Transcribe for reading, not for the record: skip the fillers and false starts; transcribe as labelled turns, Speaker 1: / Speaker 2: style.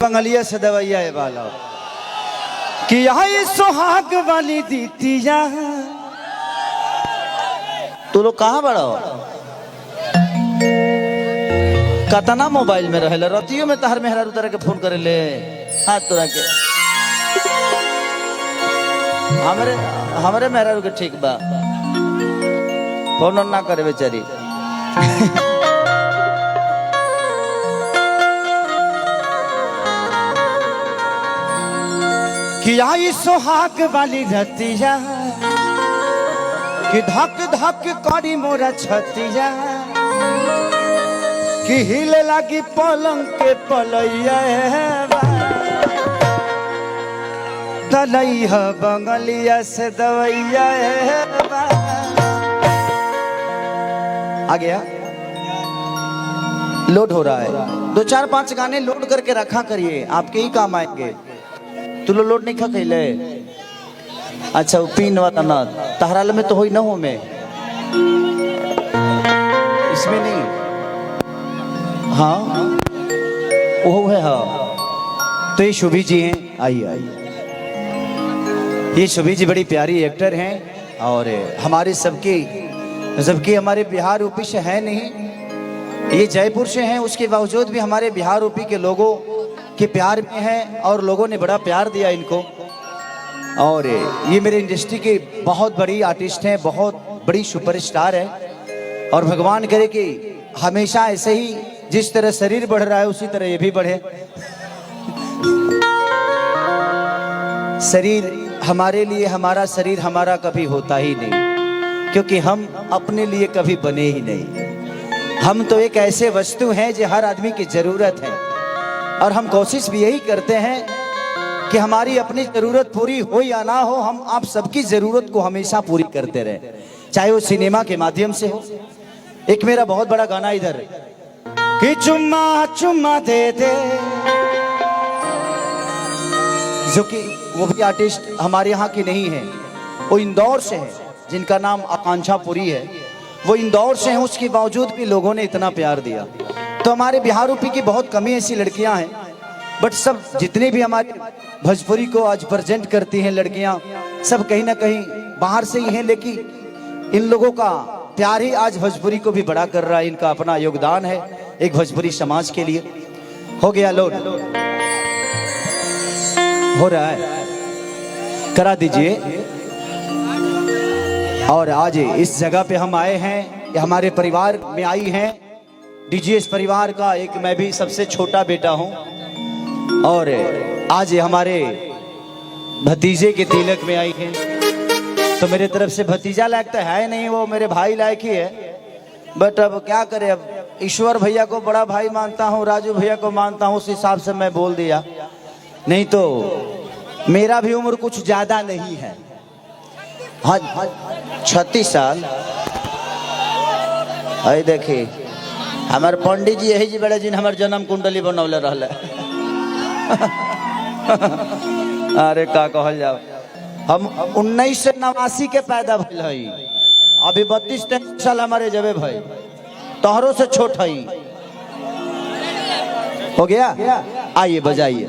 Speaker 1: बंगलिया से दवैया है वाला कि यहाँ सुहाग वाली दीतिया। तू लोग कहाँ बड़ा हो? कतना मोबाइल में रहे रतियों में तहर मेहरा उतर के फोन करे ले हाथ तोरा के हमारे मेहरा के ठीक बा फोन ना करे बेचारी। कि आई सुहाग वाली रतिया कि धक धक करी मोरा छतिया कि हिले लगी पलंग के पलैया तलैया बंगलिया से दवैया। आ गया लोड हो रहा है। 2-4-5 गाने लोड करके रखा करिए, आपके ही काम आएंगे। तू लोड नहीं खा कैले? अच्छा वो पिन वाला ना तहराल में तो हो ही ना हो में इसमें नहीं। हाँ वो है। हाँ तो ये शुभी जी हैं, आइए आइए। ये शुभी जी बड़ी प्यारी एक्टर हैं और हमारे सबके हमारे बिहार यूपी से है नहीं, ये जयपुर से हैं। उसके बावजूद भी हमारे बिहार यूपी के लोगों के प्यार में है और लोगों ने बड़ा प्यार दिया इनको। और ये मेरे इंडस्ट्री के बहुत बड़ी आर्टिस्ट हैं, बहुत बड़ी सुपरस्टार है। और भगवान करे कि हमेशा ऐसे ही जिस तरह शरीर बढ़ रहा है उसी तरह ये भी बढ़े। शरीर हमारे लिए, हमारा शरीर हमारा कभी होता ही नहीं, क्योंकि हम अपने लिए कभी बने ही नहीं। हम तो एक ऐसे वस्तु हैं जो हर आदमी की जरूरत है और हम कोशिश भी यही करते हैं कि हमारी अपनी जरूरत पूरी हो या ना हो, हम आप सबकी जरूरत को हमेशा पूरी करते रहे, चाहे वो सिनेमा के माध्यम से हो। एक मेरा बहुत बड़ा गाना इधर कि चुम्मा चुम्मा दे दे, जो कि वो भी आर्टिस्ट हमारे यहाँ की नहीं है, वो इंदौर से है, जिनका नाम आकांक्षा पुरी है। वो इंदौर से हैं, उसके बावजूद भी लोगों ने इतना प्यार दिया। तो हमारे बिहार यूपी की बहुत कमी ऐसी लड़कियां हैं, बट सब जितने भी हमारे भोजपुरी को आज प्रेजेंट करती हैं लड़कियां, सब कहीं ना कहीं बाहर से ही हैं। लेकिन इन लोगों का प्यार ही आज भोजपुरी को भी बड़ा कर रहा है। इनका अपना योगदान है एक भोजपुरी समाज के लिए। हो गया लोड, हो रहा है, करा दीजिए। और आज इस जगह पे हम आए हैं, हमारे परिवार में आई हैं, डीजीएस परिवार का एक मैं भी सबसे छोटा बेटा हूं। और आज हमारे भतीजे के तिलक में आई हैं, तो मेरे तरफ से भतीजा लायक तो है नहीं, वो मेरे भाई लायक ही है। बट अब क्या करें, अब ईश्वर भैया को बड़ा भाई मानता हूँ, राजू भैया को मानता हूँ, उस हिसाब से मैं बोल दिया। नहीं तो मेरा भी उम्र कुछ ज्यादा नहीं है। हाँ 36 साल। अरे देखिए हमारे पंडित जी यही जी बड़े जिन हमारे जन्म कुंडली बनौले रहले। अरे का कहल जाओ, हम 1989 के पैदा भइल हई, अभी 32-33 साल हमारे जबे भाई, तोहरों से छोट हई। हो गया, आइए बजाइए।